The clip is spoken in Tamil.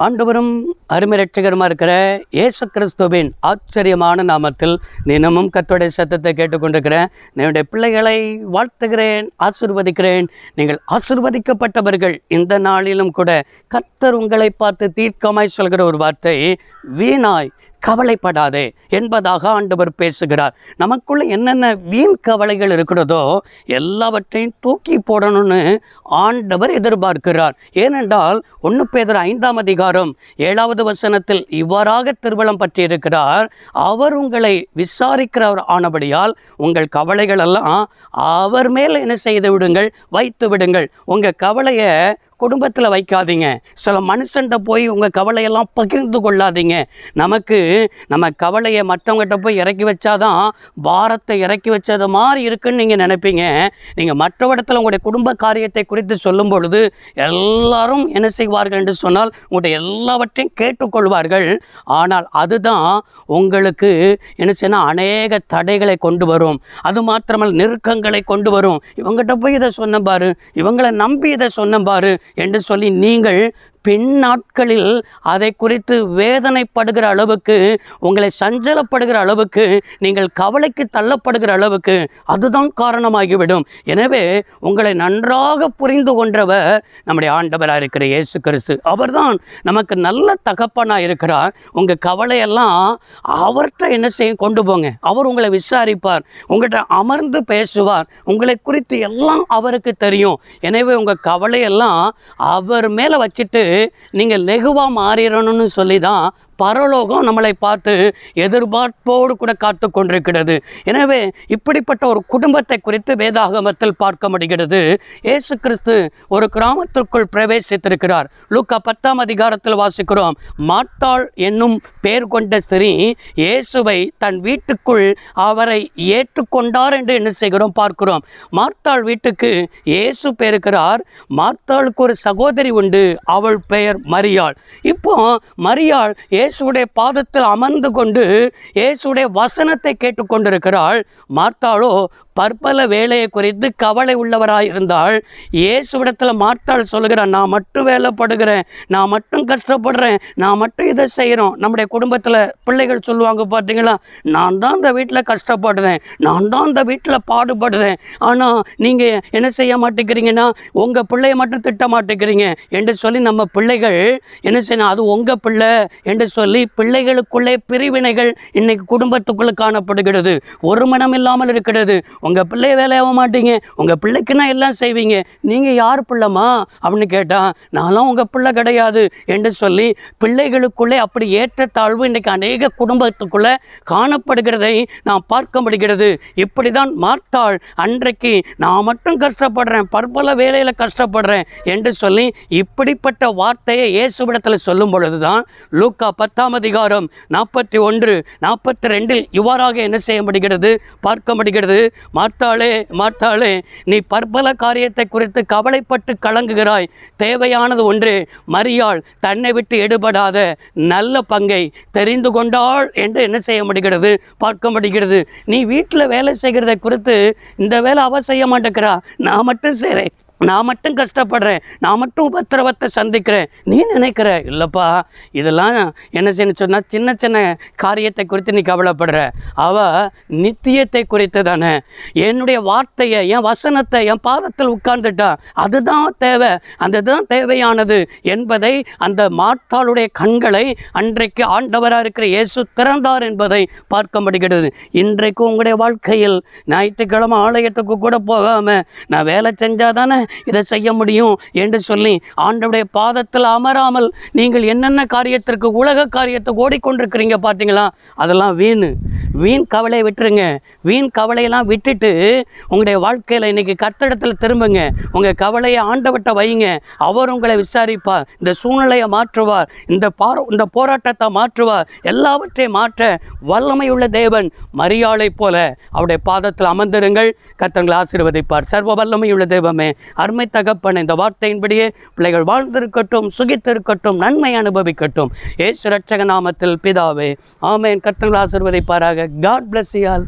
ஆண்டவரும் அருமை இரட்சகருமா இருக்கிற இயேசு கிறிஸ்துவின் ஆச்சரியமான நாமத்தில் தினமும் கர்த்தருடைய சத்தத்தை கேட்டுக்கொண்டிருக்கிறேன். என்னுடைய பிள்ளைகளை வாழ்த்துகிறேன், ஆசீர்வதிக்கிறேன். நீங்கள் ஆசீர்வதிக்கப்பட்டவர்கள். இந்த நாளிலும் கூட கர்த்தர் உங்களை பார்த்து தீர்க்கமாய் சொல்கிற ஒரு வார்த்தை, வீணாய் கவலைப்படாதே என்பதாக ஆண்டவர் பேசுகிறார். நமக்குள்ள என்னென்ன வீண் கவலைகள் இருக்கிறதோ எல்லாவற்றையும் தூக்கி போடணும்னு ஆண்டவர் எதிர்பார்க்கிறார். ஏனென்றால் 1 பேதுரு 5ஆம் அதிகாரம் 7வது வசனத்தில் இவ்வாறாக திருவளம் பற்றியிருக்கிறார். அவர் உங்களை விசாரிக்கிறவர் ஆனபடியால் உங்கள் கவலைகள் எல்லாம் அவர் மேல் என்ன செய்து விடுங்கள், வைத்து விடுங்கள். உங்கள் கவலையை குடும்பத்தில் வைக்காதீங்க. சில மனுஷன்கிட்ட போய் உங்கள் கவலையெல்லாம் பகிர்ந்து கொள்ளாதீங்க. நம்ம கவலையை மற்றவங்ககிட்ட போய் இறக்கி வச்சாதான் பாரத்தை இறக்கி வச்சது மாதிரி இருக்குன்னு நீங்கள் நினைப்பீங்க. நீங்கள் மற்ற இடத்துல உங்களுடைய குடும்ப காரியத்தை குறித்து சொல்லும் பொழுது எல்லாரும் என்ன செய்வார்கள் என்று சொன்னால் உங்களுடைய எல்லாவற்றையும் கேட்டுக்கொள்வார்கள். ஆனால் அதுதான் உங்களுக்கு என்ன செய்யணும், அநேக தடைகளை கொண்டு வரும். அது மாத்திரமல்ல, நெருக்கங்களை கொண்டு வரும். இவங்ககிட்ட போய் இதை சொன்ன பாரு, இவங்களை நம்பி இதை சொன்ன பாரு என்று சொல்லி நீங்கள் பின் நாட்களில் அதை குறித்து வேதனைப்படுகிற அளவுக்கு, உங்களை சஞ்சலப்படுகிற அளவுக்கு, நீங்கள் கவலைக்கு தள்ளப்படுகிற அளவுக்கு அதுதான் காரணமாகிவிடும். எனவே உங்களை நன்றாக புரிந்து கொண்டவர் நம்முடைய ஆண்டவராக இருக்கிற இயேசு கிறிஸ்து. அவர்தான் நமக்கு நல்ல தகப்பனாக இருக்கிறார். உங்கள் கவலையெல்லாம் அவர்கிட்ட என்ன செய்ய கொண்டு போங்க. அவர் உங்களை விசாரிப்பார், உங்கள்கிட்ட அமர்ந்து பேசுவார். உங்களை குறித்து எல்லாம் அவருக்கு தெரியும். எனவே உங்கள் கவலையெல்லாம் அவர் மேலே வச்சுட்டு நீங்கள் லெகுவாக மாறிடணும்னு சொல்லி தான் பரலோகம் நம்மளை பார்த்து எதிர்பார்ப்போடு கூட காத்து கொண்டிருக்கிறது. எனவே இப்படிப்பட்ட ஒரு குடும்பத்தை குறித்து வேதாகமத்தில் பார்க்க முடிகிறது. இயேசு கிறிஸ்து ஒரு கிராமத்திற்குள் பிரவேசித்திருக்கிறார். லூக்கா 10ஆம் அதிகாரத்தில் வாசிக்கிறோம். மார்த்தாள் என்னும் பெயர் கொண்ட ஸ்திரீ இயேசுவை தன் வீட்டுக்குள் அவரை ஏற்றுக்கொண்டார் என்று என்ன செய்கிறோம் பார்க்கிறோம். மார்த்தாள் வீட்டுக்கு இயேசு பெயர்க்கிறார். மார்த்தாளுக்கு ஒரு சகோதரி உண்டு, அவள் பெயர் மரியாள். இப்போ மரியாள் இயேசுடைய பாதத்தில் அமர்ந்து கொண்டு இயேசுடைய வசனத்தை கேட்டுக்கொண்டிருக்கிறாள். மார்த்தாளோ பற்பல வேலையை குறித்து கவலை உள்ளவராயிருந்தாள். இயேசுவிடத்தில் மார்த்தாள் சொல்லுகிறான், நான் மட்டும் வேலைப்படுகிறேன், நான் மட்டும் கஷ்டப்படுறேன், நான் மட்டும் இதை செய்கிறோம். நம்முடைய குடும்பத்தில் பிள்ளைகள் சொல்லுவாங்க பார்த்தீங்களா, நான் தான் இந்த வீட்டில் கஷ்டப்படுறேன், நான் தான் இந்த வீட்டில் பாடுபடுறேன், ஆனால் நீங்கள் என்ன செய்ய மாட்டேங்கிறீங்கன்னா உங்கள் பிள்ளையை மட்டும் திட்ட மாட்டேங்கிறீங்க என்று சொல்லி நம்ம பிள்ளைகள் என்ன செய்யணும், அது உங்கள் பிள்ளை என்று சொல்லி பிள்ளைகளுக்குள்ளே பிரிவினைகள் இன்னைக்கு குடும்பத்துக்குள்ளே காணப்படுகிறது. ஒரு மனம் இல்லாமல் இருக்கிறது. உங்கள் பிள்ளை வேலையாக மாட்டீங்க, உங்கள் பிள்ளைக்குன்னா எல்லாம் செய்வீங்க, நீங்கள் யார் பிள்ளைமா அப்படின்னு கேட்டால் நான்லாம் உங்கள் பிள்ளை கிடையாது என்று சொல்லி பிள்ளைகளுக்குள்ளே அப்படி ஏற்றத்தாழ்வு இன்றைக்கு அநேக குடும்பத்துக்குள்ளே காணப்படுகிறதை நாம் பார்க்க முடிகிறது. இப்படி தான் மார்த்தாள் அன்றைக்கு நான் மட்டும் கஷ்டப்படுறேன், பற்பல வேலையில் கஷ்டப்படுறேன் என்று சொல்லி இப்படிப்பட்ட வார்த்தையை இயேசுவிடத்தில் சொல்லும் பொழுது தான் லூக்கா 10ஆம் அதிகாரம் 41, 42 இவ்வாறாக என்ன செய்ய முடிகிறது, பார்க்க முடிகிறது. மார்த்தாளே மார்த்தாளே, நீ பற்பல காரியத்தை குறித்து கவலைப்பட்டு கலங்குகிறாய். தேவையானது ஒன்று. மரியாள் தன்னை விட்டு எடுபடாத நல்ல பங்கை தெரிந்து கொண்டாள் என்று என்ன செய்ய முடிகிறது, பார்க்க முடிகிறது. நீ வீட்டில் வேலை செய்கிறதை குறித்து இந்த வேலை அவ செய்ய மாட்டேங்கிறா, நான் மட்டும் செய்கிறேன், நான் மட்டும் கஷ்டப்படுறேன், நான் மட்டும் உபத்திரவத்தை சந்திக்கிறேன், நீ நினைக்கிற. இல்லைப்பா, இதெல்லாம் என்ன செய்யணும் சொன்னால் சின்ன சின்ன காரியத்தை குறித்து நீ கவலைப்படுற, அவள் நித்தியத்தை குறித்து தானே. என்னுடைய வார்த்தையை, என் வசனத்தை என் பாதத்தில் உட்கார்ந்துட்டா, அதுதான் தேவை, அதுதான் தேவையானது என்பதை அந்த மார்த்தாளுடைய கண்களை அன்றைக்கு ஆண்டவராக இருக்கிற இயேசு திறந்தார் என்பதை பார்க்க முடிகிறது. இன்றைக்கு உங்களுடைய வாழ்க்கையில் ஞாயிற்றுக்கிழமை ஆலயத்துக்கு கூட போகாமல் நான் வேலை செஞ்சால் தானே இதை செய்ய முடியும் என்று சொல்லி ஆண்டவருடைய பாதத்தில் அமராமல் நீங்கள் என்னென்ன காரியத்திற்கு, உலக காரியத்துக்கு ஓடிக்கொண்டிருக்கிறீங்க பார்த்தீங்களா, அதெல்லாம் வீண் கவலையை விட்டுருங்க. வீண் கவலையெல்லாம் விட்டுட்டு உங்களுடைய வாழ்க்கையில் இன்றைக்கி கர்த்தரிடத்தில் திரும்புங்க. உங்கள் கவலையை ஆண்டவர்கிட்ட வைங்க. அவர் உங்களை விசாரிப்பார், இந்த சூழ்நிலையை மாற்றுவார், இந்த போராட்டத்தை மாற்றுவார். எல்லாவற்றையும் மாற்ற வல்லமையுள்ள தேவன். மரியாளை போல அவருடைய பாதத்தில் அமர்ந்திருங்கள். கர்த்தர் ஆசீர்வதிப்பார். சர்வ வல்லமையுள்ள தெய்வமே, அருமை தகப்பன், இந்த வார்த்தையின்படியே பிள்ளைகள் வாழ்ந்திருக்கட்டும், சுகித்திருக்கட்டும், நன்மை அனுபவிக்கட்டும். இயேசு இரட்சக நாமத்தில் பிதாவே, ஆமென். கர்த்தர் ஆசீர்வதிப்பாராக. God bless you all.